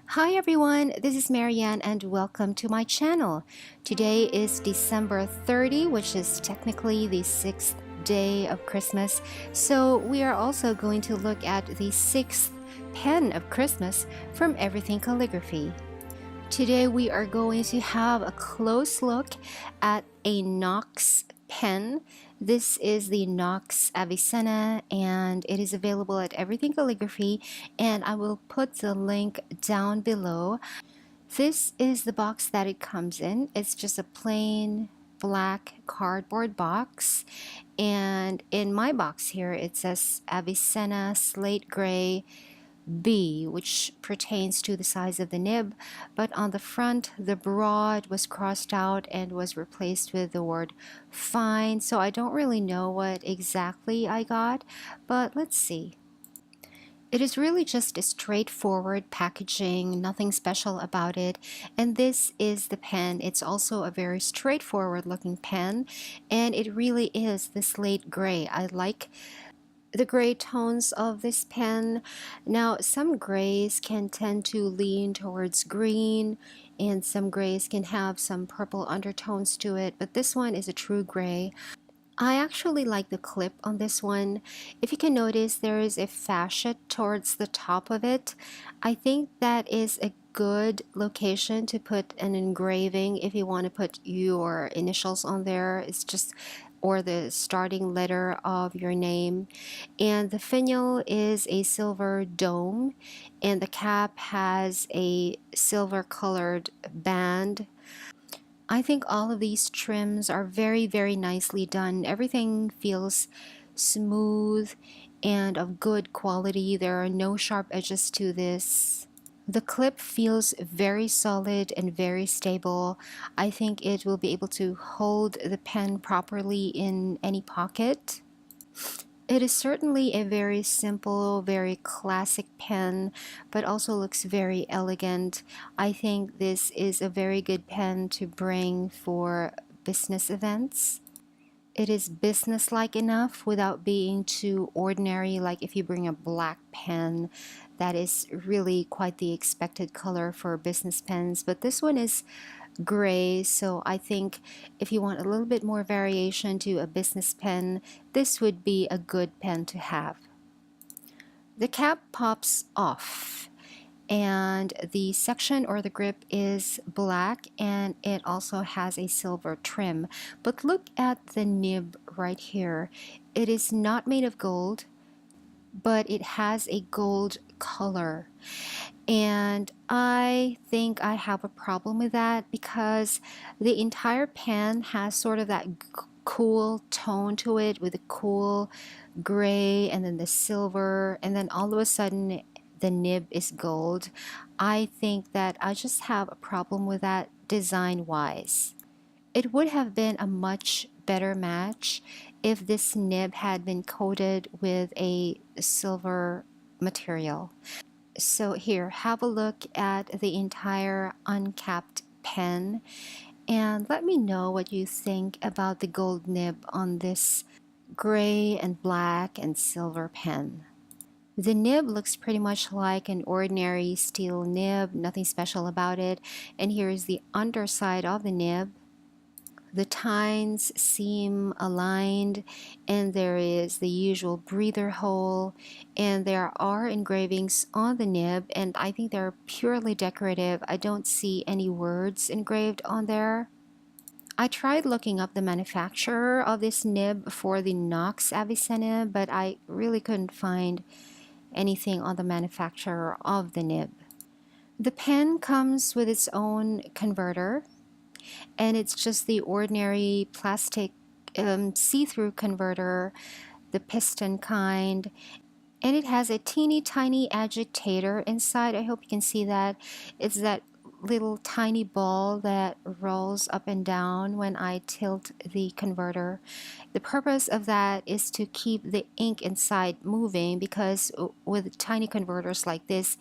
Hi everyone, this is Marianne and welcome to my channel. Today is December 30, which is technically the 6th day of Christmas. So we are also going to look at the 6th pen of Christmas from Everything Calligraphy. Today we are going to have a close look at a Knox pen. This is the Knox Avicenna and it is available at Everything Calligraphy, and I will put the link down below. This is the box that it comes in. It's just a plain black cardboard box, and in my box here it says Avicenna slate gray B, which pertains to the size of the nib, but on the front the broad was crossed out and was replaced with the word fine. So I don't really know what exactly I got, but let's see. It is really just a straightforward packaging, nothing special about it. And this is the pen. It's also a very straightforward looking pen, and it really is the slate gray. I like the gray tones of this pen. Now, some grays can tend to lean towards green, and some grays can have some purple undertones to it, but this one is a true gray. I actually like the clip on this one. If you can notice, there is a facet towards the top of it. I think that is a good location to put an engraving if you want to put your initials on there. It's just, or the starting letter of your name. And the finial is a silver dome, and the cap has a silver colored band. I think all of these trims are very nicely done. Everything feels smooth and of good quality. There are no sharp edges to this. The clip feels very solid and very stable. I think it will be able to hold the pen properly in any pocket. It is certainly a very simple, very classic pen, but also looks very elegant. I think this is a very good pen to bring for business events. It is business-like enough without being too ordinary, like if you bring a black pen, that is really quite the expected color for business pens. But this one is gray, so I think if you want a little bit more variation to a business pen, this would be a good pen to have. The cap pops off, and the section or the grip is black, and it also has a silver trim. But look at the nib right here. It is not made of gold, but it has a gold color. And I think I have a problem with that because the entire pen has sort of that cool tone to it with a cool gray and then the silver, and then all of a sudden the nib is gold. I think that I just have a problem with that design wise. It would have been a much better match if this nib had been coated with a silver material. So here, have a look at the entire uncapped pen and let me know what you think about the gold nib on this gray and black and silver pen. The nib looks pretty much like an ordinary steel nib, nothing special about it. And here is the underside of the nib. The tines seem aligned, and there is the usual breather hole, and there are engravings on the nib, and I think they're purely decorative. I don't see any words engraved on there. I tried looking up the manufacturer of this nib for the Knox Avicenna, but I really couldn't find anything on the manufacturer of the nib. The pen comes with its own converter, and it's just the ordinary plastic see-through converter, the piston kind, and it has a teeny tiny agitator inside. I hope you can see that. It's that little tiny ball that rolls up and down when I tilt the converter. The purpose of that is to keep the ink inside moving, because with tiny converters like this,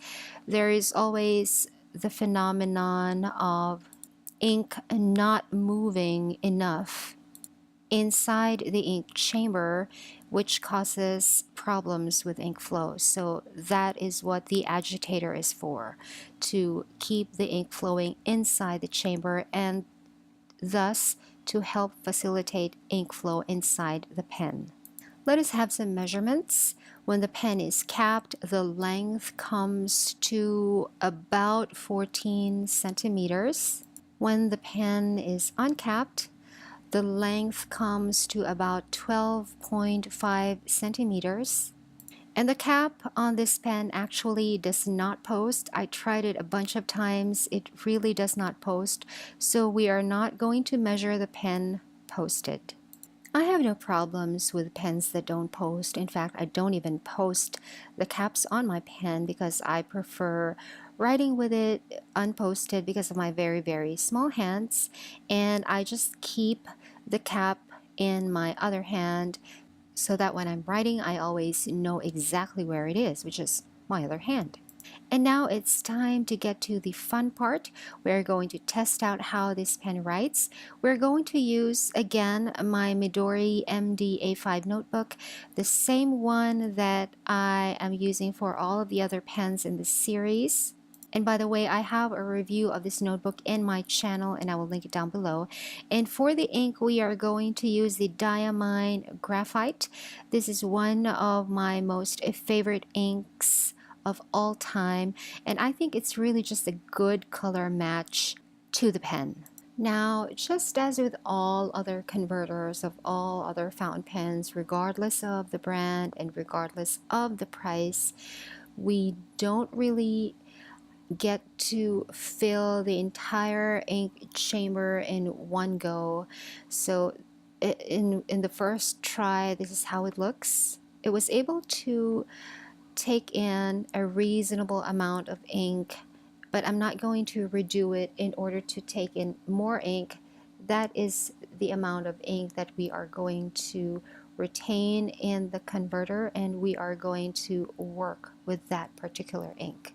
there is always the phenomenon of ink not moving enough. inside the ink chamber, which causes problems with ink flow. So that is what the agitator is for, to keep the ink flowing inside the chamber and thus to help facilitate ink flow inside the pen. Let us have some measurements. When the pen is capped, the length comes to about 14 centimeters. When the pen is uncapped, the length comes to about 12.5 centimeters. And the cap on this pen actually does not post. I tried it a bunch of times. It really does not post. So we are not going to measure the pen posted. I have no problems with pens that don't post. In fact, I don't even post the caps on my pen because I prefer writing with it unposted because of my very, very small hands. And I just keep the cap in my other hand so that when I'm writing, I always know exactly where it is, which is my other hand. And now it's time to get to the fun part. We're going to test out how this pen writes. We're going to use, again, my Midori MD A5 notebook, the same one that I am using for all of the other pens in this series. And by the way, I have a review of this notebook in my channel and I will link it down below. And for the ink, we are going to use the Diamine Graphite. This is one of my most favorite inks of all time, and I think it's really just a good color match to the pen. Now, just as with all other converters of all other fountain pens, regardless of the brand and regardless of the price, we don't really get to fill the entire ink chamber in one go. So in the first try, this is how it looks. It was able to take in a reasonable amount of ink, but I'm not going to redo it in order to take in more ink. That is the amount of ink that we are going to retain in the converter, and we are going to work with that particular ink.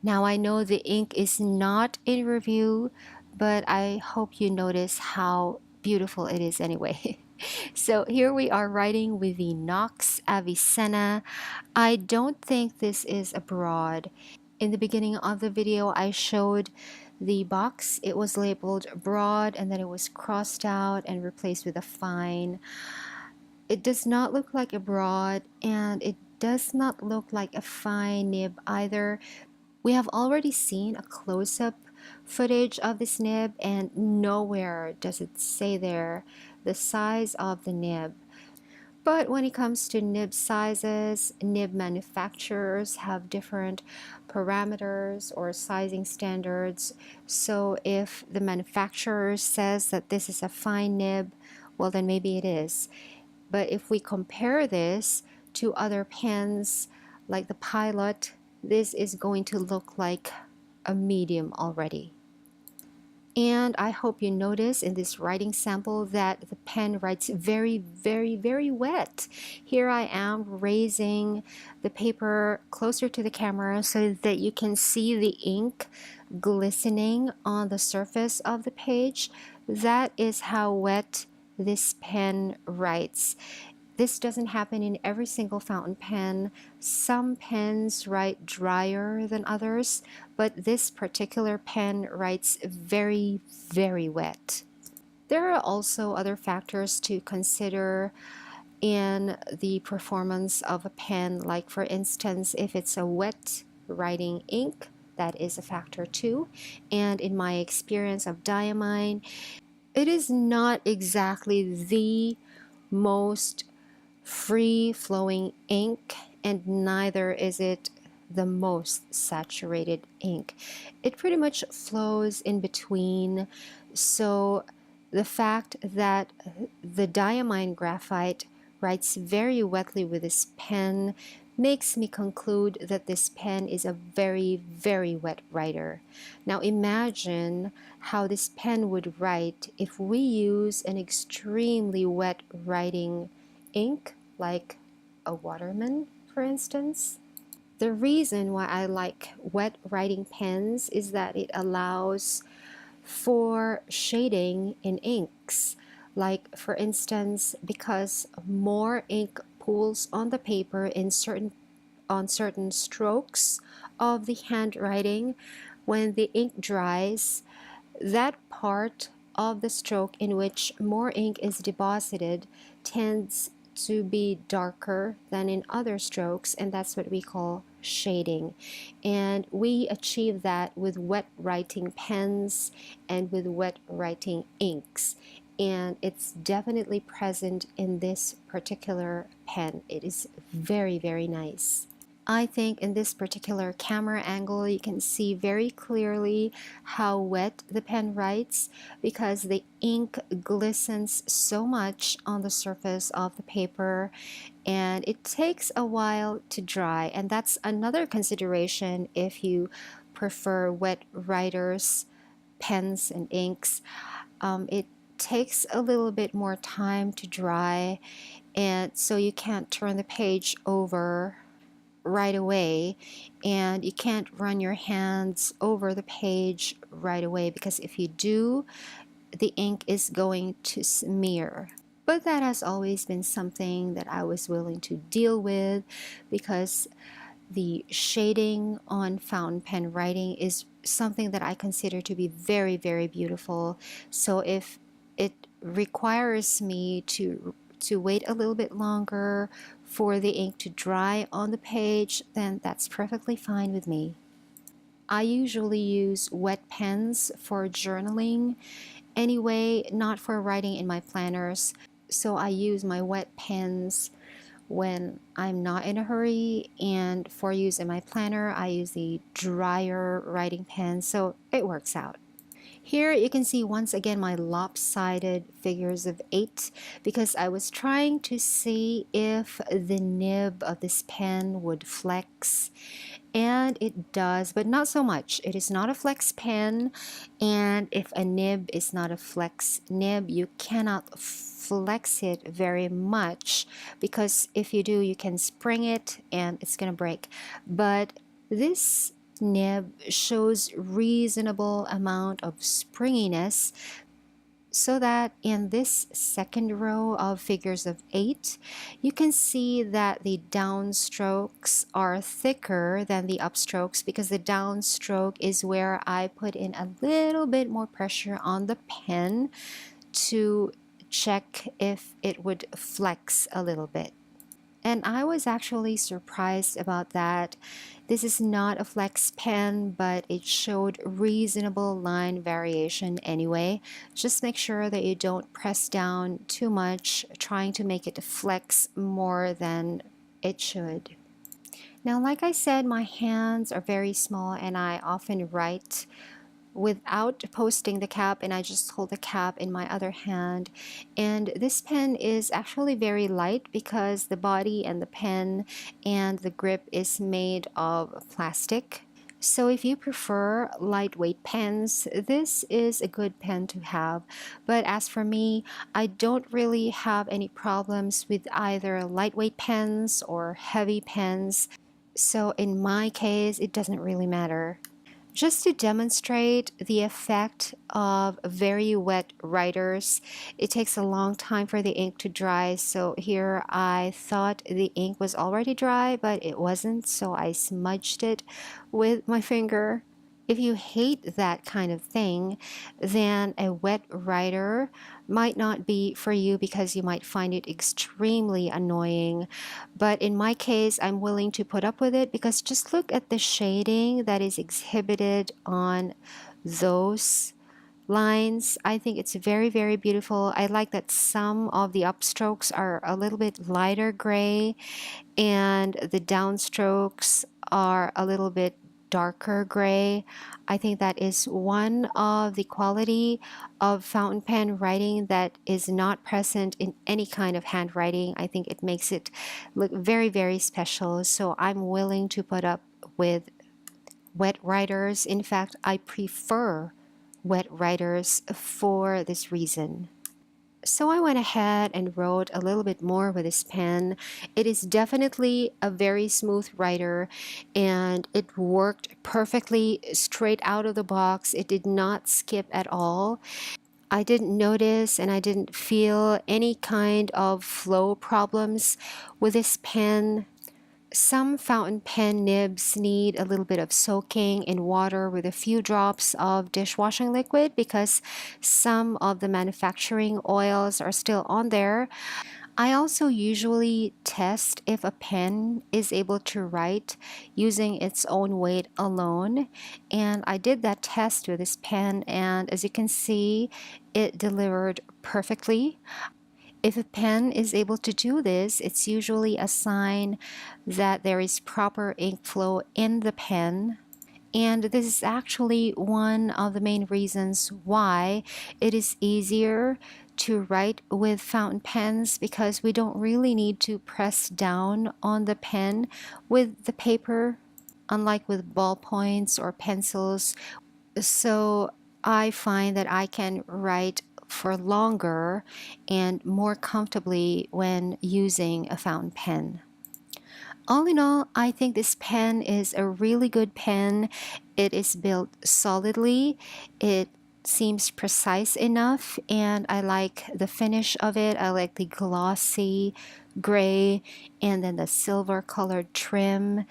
Now I know the ink is not in review, but I hope you notice how beautiful it is anyway. So here we are writing with the Knox Avicenna. I don't think this is a broad. In the beginning of the video, I showed the box. It was labeled broad and then it was crossed out and replaced with a fine. It does not look like a broad and it does not look like a fine nib either. We have already seen a close-up footage of this nib and nowhere does it say there the size of the nib. But when it comes to nib sizes, nib manufacturers have different parameters or sizing standards. So if the manufacturer says that this is a fine nib, well then maybe it is. But if we compare this to other pens like the Pilot, this is going to look like a medium already. And I hope you notice in this writing sample that the pen writes very, very, very wet. Here I am raising the paper closer to the camera so that you can see the ink glistening on the surface of the page. That is how wet this pen writes. This doesn't happen in every single fountain pen. Some pens write drier than others, but this particular pen writes very, very wet. There are also other factors to consider in the performance of a pen, like for instance, if it's a wet writing ink, that is a factor too. And in my experience of Diamine, it is not exactly the most free-flowing ink, and neither is it the most saturated ink. It pretty much flows in between. So the fact that the Diamine Graphite writes very wetly with this pen makes me conclude that this pen is a very, very wet writer. Now imagine how this pen would write if we use an extremely wet writing ink, like a Waterman, for instance. The reason why I like wet writing pens is that it allows for shading in inks. Like for instance, because more ink pools on the paper in certain strokes of the handwriting, when the ink dries, that part of the stroke in which more ink is deposited tends to be darker than in other strokes, and that's what we call shading. And we achieve that with wet writing pens and with wet writing inks. And it's definitely present in this particular pen. It is very, very nice. I think in this particular camera angle, you can see very clearly how wet the pen writes because the ink glistens so much on the surface of the paper, and it takes a while to dry. And that's another consideration if you prefer wet writers, pens, and inks. It takes a little bit more time to dry, and so you can't turn the page over right away, and you can't run your hands over the page right away because if you do, the ink is going to smear. But that has always been something that I was willing to deal with because the shading on fountain pen writing is something that I consider to be very, very beautiful. So if it requires me to wait a little bit longer for the ink to dry on the page, then that's perfectly fine with me. I usually use wet pens for journaling anyway, not for writing in my planners. So I use my wet pens when I'm not in a hurry, and for use in my planner, I use the drier writing pen, so it works out. Here you can see once again my lopsided figures of 8 because I was trying to see if the nib of this pen would flex, and it does, but not so much. It is not a flex pen, and if a nib is not a flex nib, you cannot flex it very much because if you do, you can spring it and it's gonna break. But this nib shows reasonable amount of springiness, so that in this second row of figures of 8, you can see that the downstrokes are thicker than the upstrokes because the downstroke is where I put in a little bit more pressure on the pen to check if it would flex a little bit. And I was actually surprised about that. This is not a flex pen, but it showed reasonable line variation anyway. Just make sure that you don't press down too much, trying to make it flex more than it should. Now, like I said, my hands are very small and I often write without posting the cap, and I just hold the cap in my other hand. And this pen is actually very light because the body and the pen and the grip is made of plastic. So if you prefer lightweight pens, this is a good pen to have. But as for me, I don't really have any problems with either lightweight pens or heavy pens. So in my case, it doesn't really matter. Just to demonstrate the effect of very wet writers, it takes a long time for the ink to dry. So here I thought the ink was already dry, but it wasn't, so I smudged it with my finger. If you hate that kind of thing, then a wet writer might not be for you because you might find it extremely annoying. But in my case, I'm willing to put up with it because just look at the shading that is exhibited on those lines. I think it's very, very beautiful. I like that some of the upstrokes are a little bit lighter gray and the downstrokes are a little bit darker gray. I think that is one of the quality of fountain pen writing that is not present in any kind of handwriting. I think it makes it look very, very special. So I'm willing to put up with wet writers. In fact, I prefer wet writers for this reason. So I went ahead and wrote a little bit more with this pen. It is definitely a very smooth writer and it worked perfectly straight out of the box. It did not skip at all. I didn't notice and I didn't feel any kind of flow problems with this pen. Some fountain pen nibs need a little bit of soaking in water with a few drops of dishwashing liquid because some of the manufacturing oils are still on there. I also usually test if a pen is able to write using its own weight alone. And I did that test with this pen, and as you can see, it delivered perfectly. If a pen is able to do this, it's usually a sign that there is proper ink flow in the pen. And this is actually one of the main reasons why it is easier to write with fountain pens, because we don't really need to press down on the pen with the paper, unlike with ballpoints or pencils. So I find that I can write for longer and more comfortably when using a fountain pen. All in all, I think this pen is a really good pen. It is built solidly. It seems precise enough, and I like the finish of it. I like the glossy gray and then the silver colored trim.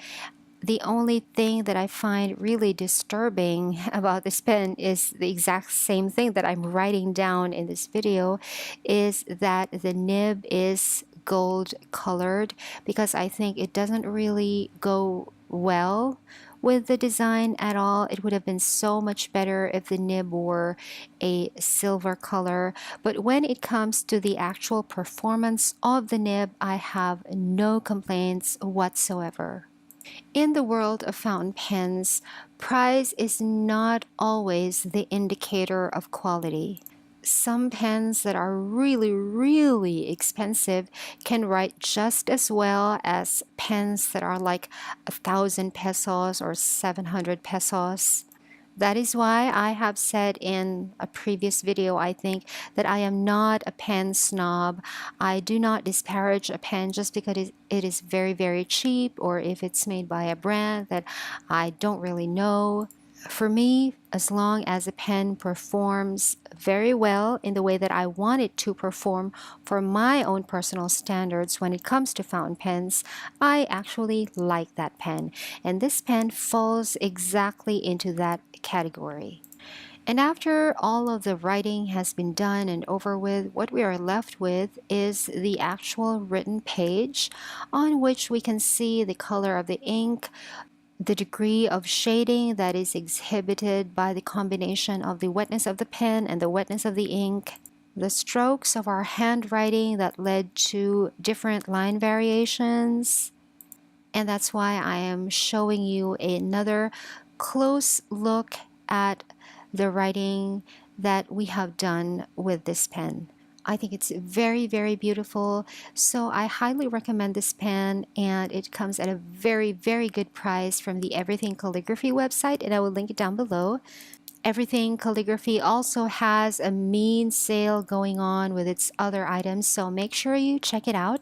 The only thing that I find really disturbing about this pen is the exact same thing that I'm writing down in this video, is that the nib is gold colored, because I think it doesn't really go well with the design at all. It would have been so much better if the nib were a silver color. But when it comes to the actual performance of the nib, I have no complaints whatsoever. In the world of fountain pens, price is not always the indicator of quality. Some pens that are really, really expensive can write just as well as pens that are like 1,000 pesos or 700 pesos. That is why I have said in a previous video, I think, that I am not a pen snob. I do not disparage a pen just because it is very, very cheap, or if it's made by a brand that I don't really know. For me, as long as a pen performs very well in the way that I want it to perform for my own personal standards when it comes to fountain pens, I actually like that pen. And this pen falls exactly into that category. And after all of the writing has been done and over with, what we are left with is the actual written page, on which we can see the color of the ink, the degree of shading that is exhibited by the combination of the wetness of the pen and the wetness of the ink, the strokes of our handwriting that led to different line variations. And that's why I am showing you another close look at the writing that we have done with this pen. I think it's very, very beautiful. So I highly recommend this pen, and it comes at a very, very good price from the Everything Calligraphy website, and I will link it down below. Everything Calligraphy also has a mean sale going on with its other items, so make sure you check it out.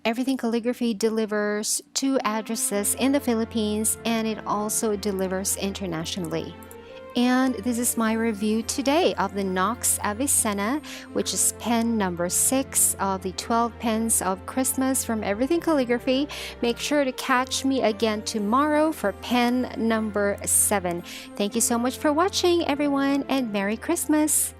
Everything Calligraphy delivers to addresses in the Philippines, and it also delivers internationally. And this is my review today of the Knox Avicenna, which is pen number 6 of the 12 pens of Christmas from Everything Calligraphy. Make sure to catch me again tomorrow for pen number 7. Thank you so much for watching, everyone, and Merry Christmas!